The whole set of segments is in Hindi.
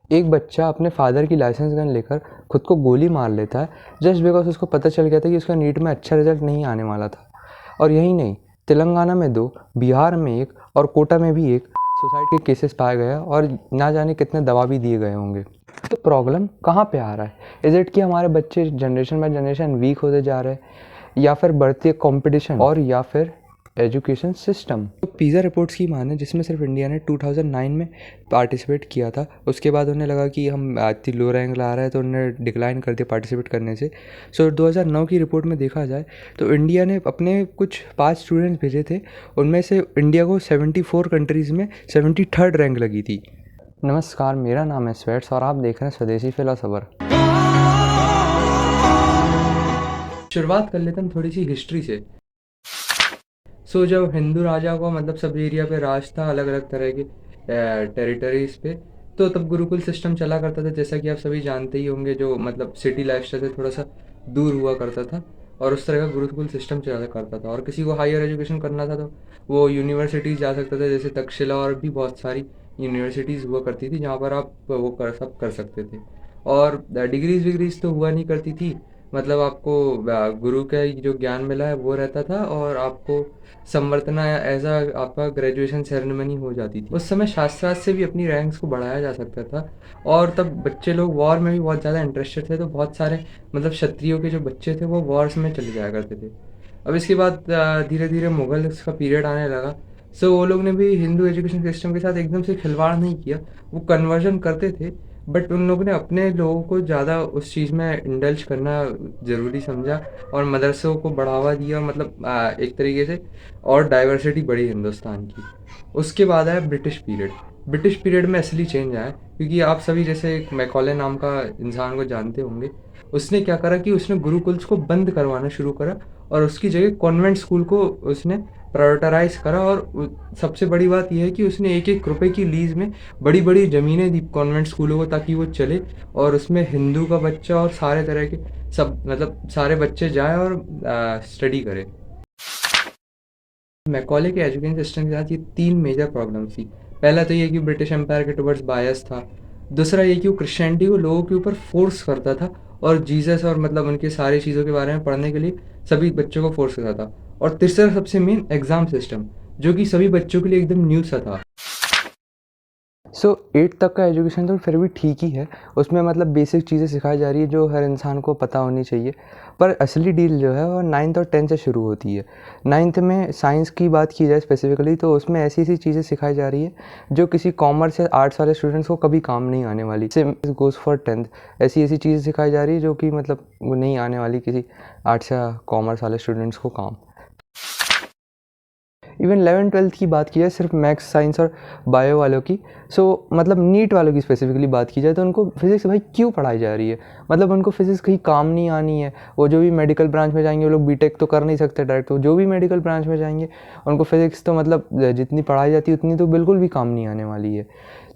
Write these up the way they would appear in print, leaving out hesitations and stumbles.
एक बच्चा अपने फादर की लाइसेंस गन लेकर खुद को गोली मार लेता है जस्ट बिकॉज उसको पता चल गया था कि उसका नीट में अच्छा रिजल्ट नहीं आने वाला था। और यही नहीं, तेलंगाना में 2, बिहार में 1 और कोटा में भी 1 सुसाइड के केसेस पाए गए और ना जाने कितने दवा भी दिए गए होंगे। तो प्रॉब्लम कहाँ पे आ रहा है? इज़ इट कि हमारे बच्चे जनरेशन बाय जनरेशन वीक होते जा रहे हैं, या फिर बढ़ती कंपटीशन, और या फिर एजुकेशन सिस्टम? तो पिज़्ज़ा रिपोर्ट्स की माने, जिसमें सिर्फ इंडिया ने 2009 में पार्टिसिपेट किया था, उसके बाद उन्हें लगा कि हम इतनी लो रैंक ला रहे हैं तो उन्हें डिक्लाइन कर दिया पार्टिसिपेट करने से। सो 2009 की रिपोर्ट में देखा जाए तो इंडिया ने अपने कुछ 5 स्टूडेंट्स भेजे थे, उनमें से इंडिया को 74 कंट्रीज़ में 73rd रैंक लगी थी। नमस्कार, मेरा नाम है स्वेट्स और आप देख रहे हैं स्वदेशी फिलोसोफर। शुरुआत कर लेते हैं थोड़ी सी हिस्ट्री से। जब हिंदू राजा को मतलब सब एरिया पे राज था, अलग अलग तरह के टेरिटरीज पे, तो तब गुरुकुल सिस्टम चला करता था, जैसा कि आप सभी जानते ही होंगे। जो मतलब सिटी लाइफस्टाइल से थोड़ा सा दूर हुआ करता था और उस तरह का गुरुकुल सिस्टम चला करता था। और किसी को हायर एजुकेशन करना था तो वो यूनिवर्सिटीज़ जा सकता था, जैसे तक्षशिला और भी बहुत सारी यूनिवर्सिटीज़ हुआ करती थी जहाँ पर आप वो सब कर सकते थे। और डिग्रीज विग्रीज तो हुआ नहीं करती थी, मतलब आपको गुरु का जो ज्ञान मिला है वो रहता था और आपको संवर्तना एज अ आपका ग्रेजुएशन सेरेमनी हो जाती थी। उस समय शास्त्रार्थ से भी अपनी रैंक्स को बढ़ाया जा सकता था। और तब बच्चे लोग वॉर में भी बहुत ज़्यादा इंटरेस्टेड थे, तो बहुत सारे मतलब क्षत्रियों के जो बच्चे थे वो वॉर्स में चले जाया करते थे। अब इसके बाद धीरे धीरे मुगल का पीरियड आने लगा। वो लोग ने भी हिंदू एजुकेशन सिस्टम के साथ एकदम से खिलवाड़ नहीं किया, वो कन्वर्जन करते थे। बट उन लोगों ने अपने लोगों को ज़्यादा उस चीज़ में इंडल्ज करना ज़रूरी समझा और मदरसों को बढ़ावा दिया, मतलब एक तरीके से और डाइवर्सिटी बढ़ी हिंदुस्तान की। उसके बाद आया ब्रिटिश पीरियड। ब्रिटिश पीरियड में असली चेंज आया, क्योंकि आप सभी जैसे एक मैकॉले नाम का इंसान को जानते होंगे। उसने क्या करा कि उसने गुरुकुल्स को बंद करवाना शुरू करा और उसकी जगह कॉन्वेंट स्कूल को उसने प्रायोरिटाइज करा। और सबसे बड़ी बात यह है कि उसने 1-1 रुपए की लीज में बड़ी बड़ी ज़मीनें दी कॉन्वेंट स्कूलों को, ताकि वो चले और उसमें हिंदू का बच्चा और सारे तरह के सब मतलब सारे बच्चे जाए और स्टडी करें। मैकॉले के एजुकेशन सिस्टम के साथ ये 3 मेजर प्रॉब्लम्स थी। पहला तो ये कि ब्रिटिश एम्पायर के टुवर्ड्स बायस था। दूसरा ये कि वो क्रिश्चियनिटी को लोगों के ऊपर फोर्स करता था और जीसस और मतलब उनके सारी चीज़ों के बारे में पढ़ने के लिए सभी बच्चों को फोर्स करता था। और तीसरा सबसे मेन एग्ज़ाम सिस्टम, जो कि सभी बच्चों के लिए एकदम न्यू सा था। 8 तक का एजुकेशन तो फिर भी ठीक ही है, उसमें मतलब बेसिक चीज़ें सिखाई जा रही है जो हर इंसान को पता होनी चाहिए। पर असली डील जो है वो 9th और 10th से शुरू होती है। 9th में साइंस की बात की जाए स्पेसिफिकली, तो उसमें ऐसी ऐसी चीज़ें सिखाई जा रही है जो किसी कॉमर्स या आर्ट्स वाले स्टूडेंट्स को कभी काम नहीं आने वाली। सेम गोज़ फॉर 10th, ऐसी ऐसी चीज़ें सिखाई जा रही है जो कि मतलब वो नहीं आने वाली किसी आर्ट्स या कॉमर्स वाले स्टूडेंट्स को काम। इवन 11th-12th की बात की जाए, सिर्फ मैथ्स साइंस और बायो वालों की, मतलब नीट वालों की स्पेसिफिकली बात की जाए, तो उनको फिज़िक्स भाई क्यों पढ़ाई जा रही है? मतलब उनको फिज़िक्स कहीं काम नहीं आनी है। वो जो भी मेडिकल ब्रांच में जाएंगे वो लोग बीटेक तो कर नहीं सकते डायरेक्ट, तो जो भी मेडिकल ब्रांच में जाएंगे उनको फिज़िक्स तो मतलब जितनी पढ़ाई जाती है उतनी तो बिल्कुल भी काम नहीं आने वाली है।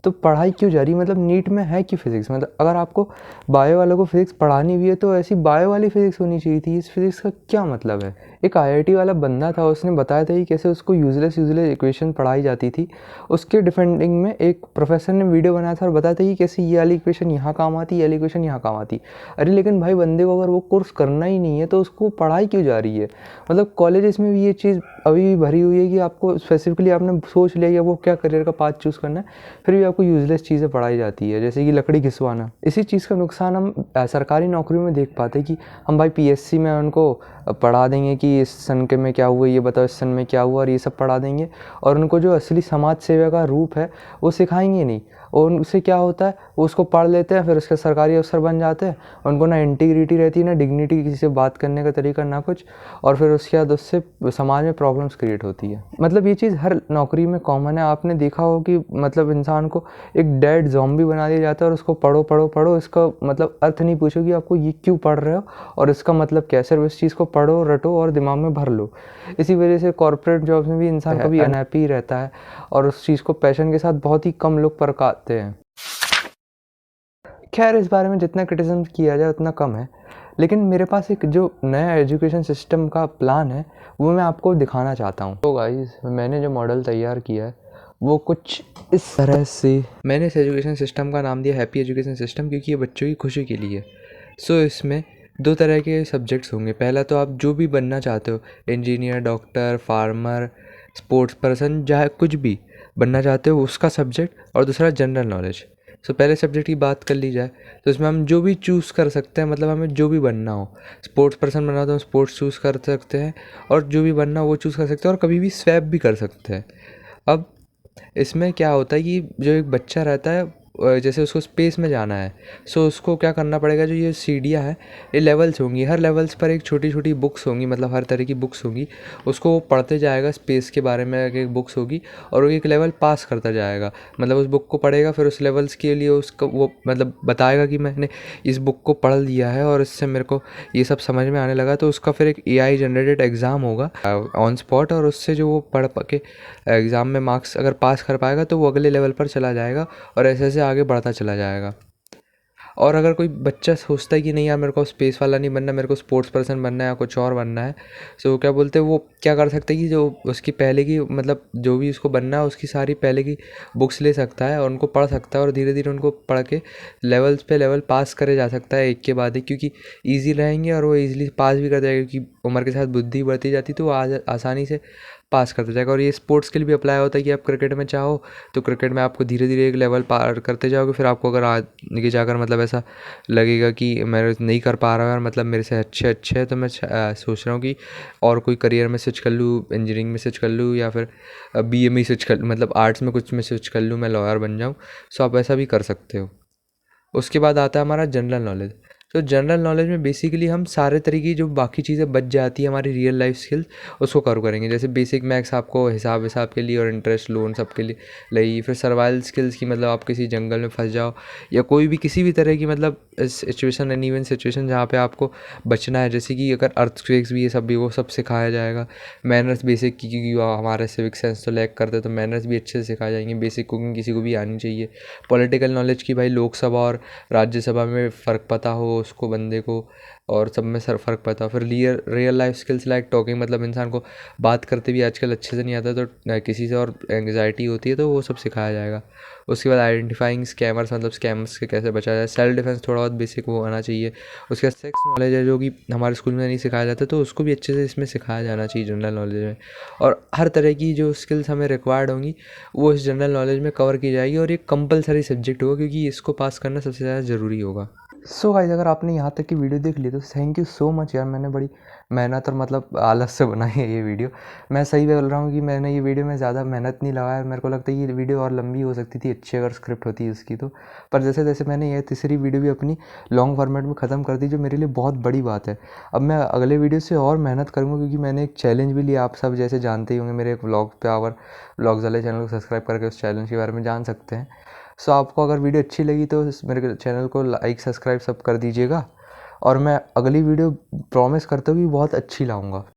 तो पढ़ाई क्यों जा रही है? मतलब नीट में है कि फिज़िक्स, मतलब अगर आपको बायो वालों को फिज़िक्स पढ़ानी भी है तो ऐसी बायो वाली फिज़िक्स होनी चाहिए थी। इस फिज़िक्स का क्या मतलब है? एक आईआईटी वाला बंदा था, उसने बताया था कि कैसे उसको यूज़लेस इक्वेशन पढ़ाई जाती थी। उसके डिफेंडिंग में एक प्रोफेसर ने वीडियो बनाया था और बताया था कि कैसे ये वाली इक्वेशन यहाँ काम आती, ये वाली इक्वेशन यहाँ काम आती। अरे लेकिन भाई बंदे को अगर वो कोर्स करना ही नहीं है तो उसको पढ़ाई क्यों जा रही है? मतलब कॉलेजेस में भी ये चीज़ अभी भी भरी हुई है कि आपको स्पेसिफिकली आपने सोच लिया कि आपको क्या करियर का पाथ चूज़ करना है, फिर भी आपको यूज़लेस चीज़ें पढ़ाई जाती है, जैसे कि लकड़ी घिसवाना। इसी चीज़ का नुकसान हम सरकारी नौकरियों में देख पाते हैं कि हम भाई पीएससी में उनको पढ़ा देंगे कि इस सन के में क्या हुआ, ये बताओ इस सन में क्या हुआ, और ये सब पढ़ा देंगे, और उनको जो असली समाज सेवा का रूप है वो सिखाएंगे नहीं। और उनसे क्या होता है, वो उसको पढ़ लेते हैं, फिर उसके सरकारी अफसर बन जाते हैं। उनको ना इंटीग्रिटी रहती है, ना डिग्निटी, किसी से बात करने का तरीका ना कुछ, और फिर उसके बाद उससे समाज में प्रॉब्लम्स क्रिएट होती है। मतलब ये चीज़ हर नौकरी में कॉमन है। आपने देखा हो कि मतलब इंसान को एक डेड ज़ॉम्बी बना दिया जाता है और उसको पढ़ो पढ़ो पढ़ो, इसका मतलब अर्थ नहीं पूछो कि आपको ये क्यों पढ़ रहे हो और इसका मतलब क्या है, सिर्फ इस चीज़ को पढ़ो, रटो और दिमाग में भर लो। इसी वजह से कॉर्पोरेट जॉब्स में भी इंसान कभी अनहैप्पी रहता है और उस चीज़ को पैशन के साथ बहुत ही कम लोग परखाते हैं। खैर, इस बारे में जितना क्रिटिसिज्म किया जाए उतना कम है, लेकिन मेरे पास एक जो नया एजुकेशन सिस्टम का प्लान है वो मैं आपको दिखाना चाहता हूँ। तो गाइस, मैंने जो मॉडल तैयार किया है वो कुछ इस तरह से। मैंने इस एजुकेशन सिस्टम का नाम दिया हैप्पी एजुकेशन सिस्टम, क्योंकि ये बच्चों की खुशी के लिए। सो इसमें दो तरह के सब्जेक्ट्स होंगे। पहला तो आप जो भी बनना चाहते हो, engineer, doctor, farmer, sports person, चाहे कुछ भी बनना चाहते हो उसका सब्जेक्ट, और दूसरा जनरल नॉलेज। सो पहले सब्जेक्ट की बात कर ली जाए तो इसमें हम जो भी चूज़ कर सकते हैं, मतलब हमें जो भी बनना हो। स्पोर्ट्स पर्सन बनना हो तो हम स्पोर्ट्स चूज़ कर सकते हैं, और जो भी बनना हो वो चूज़ कर सकते हैं, और कभी भी स्वैप भी कर सकते हैं। अब इसमें क्या होता है कि जो एक बच्चा रहता है, जैसे उसको स्पेस में जाना है, सो उसको क्या करना पड़ेगा, जो ये सीढ़ियाँ हैं ये लेवल्स होंगी, हर लेवल्स पर एक छोटी छोटी बुक्स होंगी, मतलब हर तरह की बुक्स होंगी। उसको वो पढ़ते जाएगा, स्पेस के बारे में एक एक बुक्स होगी, और वो एक लेवल पास करता जाएगा। मतलब उस बुक को पढ़ेगा, फिर उस लेवल्स के लिए उसको वो मतलब बताएगा कि मैंने इस बुक को पढ़ लिया है और इससे मेरे को ये सब समझ में आने लगा। तो उसका फिर एक AI जनरेटेड एग्ज़ाम होगा ऑन स्पॉट, और उससे जो वो पढ़ के एग्ज़ाम में मार्क्स अगर पास कर पाएगा तो वो अगले लेवल पर चला जाएगा, और ऐसे ऐसे आगे बढ़ता चला जाएगा। और अगर कोई बच्चा सोचता है कि नहीं यार मेरे को स्पेस वाला नहीं बनना, मेरे को स्पोर्ट्स पर्सन बनना है या कुछ और बनना है, सो क्या बोलते हैं, वो क्या कर सकते हैं कि जो उसकी पहले की मतलब जो भी उसको बनना है उसकी सारी पहले की बुक्स ले सकता है और उनको पढ़ सकता है, और धीरे धीरे उनको पढ़ के लेवल्स पे लेवल पास करे जा सकता है एक के बाद एक, क्योंकि ईजी रहेंगे और वो ईजिली पास भी कर जाएगा, क्योंकि उम्र के साथ बुद्धि बढ़ती जाती तो वो आसानी से पास करता जाएगा। और ये स्पोर्ट्स के लिए भी अप्लाई होता है कि आप क्रिकेट में चाहो तो क्रिकेट में आपको धीरे धीरे एक लेवल पार करते जाओगे, फिर आपको अगर आगे जाकर मतलब ऐसा लगेगा कि मैं नहीं कर पा रहा हूँ यार, मतलब मेरे से अच्छे अच्छे है, तो मैं सोच रहा हूँ कि और कोई करियर में स्विच कर लूँ, इंजीनियरिंग में स्विच कर लूँ, या फिर BA में स्विच कर, मतलब आर्ट्स में कुछ में स्विच कर लूँ, मैं लॉयर बन जाऊँ। सो आप ऐसा भी कर सकते हो। उसके बाद आता है हमारा जनरल नॉलेज। तो जनरल नॉलेज में बेसिकली हम सारे तरीके की जो बाकी चीज़ें बच जाती है हमारी रियल लाइफ स्किल्स, उसको कवर करेंगे। जैसे बेसिक मैथ्स आपको हिसाब हिसाब के लिए, और इंटरेस्ट लोन सब के लिए लगी। फिर सर्वाइवल स्किल्स की, मतलब आप किसी जंगल में फंस जाओ, या कोई भी किसी भी तरह की मतलब सिचुएशन, एनी इवन सिचुएशन जहाँ पे आपको बचना है, जैसे कि अगर अर्थक्वेक्स भी, ये सब भी, वो सब सिखाया जाएगा। मैनर्स बेसिक की, क्योंकि हमारे सिविक सेंस तो लैक करते तो मैनर्स भी अच्छे से सिखाए जाएंगे। बेसिक कुकिंग किसी को भी आनी चाहिए। पॉलिटिकल नॉलेज की, भाई लोकसभा और राज्यसभा में फ़र्क पता हो उसको बंदे को, और सब में सर फ़र्क पता हो। फिर real life skills like talking, मतलब इंसान को बात करते भी आजकल अच्छे से नहीं आता, तो किसी से और एंग्जाइटी होती है तो वो सब सिखाया जाएगा। उसके बाद आइडेंटिफाइंग स्कैमर्स, मतलब स्कैमर्स से कैसे बचा जाए। सेल्फ डिफेंस थोड़ा बहुत बेसिक वो आना चाहिए। उसके बाद सेक्स नॉलेज है, जो कि हमारे स्कूल में नहीं सिखाया जाता, तो उसको भी अच्छे से इसमें सिखाया जाना चाहिए जनरल नॉलेज में। और हर तरह की जो स्किल्स हमें रिक्वायर्ड होंगी वो इस जनरल नॉलेज में कवर की जाएगी, और ये कंपलसरी सब्जेक्ट होगा, क्योंकि इसको पास करना सबसे ज़्यादा ज़रूरी होगा। सो गाइस, अगर आपने यहाँ तक की वीडियो देख ली तो थैंक यू सो मच यार। मैंने बड़ी मेहनत और मतलब आलस से बनाई है ये वीडियो। मैं सही बोल रहा हूँ कि मैंने ये वीडियो में ज़्यादा मेहनत नहीं लगाया। मेरे को लगता है ये वीडियो और लंबी हो सकती थी अच्छी अगर स्क्रिप्ट होती इसकी तो। पर जैसे जैसे मैंने ये तीसरी वीडियो भी अपनी लॉन्ग फॉर्मेट में ख़त्म कर दी, जो मेरे लिए बहुत बड़ी बात है। अब मैं अगले वीडियो से और मेहनत करूँगा, क्योंकि मैंने एक चैलेंज भी लिया। आप सब जैसे जानते ही होंगे, मेरे एक व्लॉग पे आवर व्लॉग्स वाले चैनल को सब्सक्राइब करके उस चैलेंज के बारे में जान सकते हैं। सो आपको अगर वीडियो अच्छी लगी तो मेरे चैनल को लाइक सब्सक्राइब सब कर दीजिएगा, और मैं अगली वीडियो प्रॉमिस करता हूँ कि बहुत अच्छी लाऊंगा।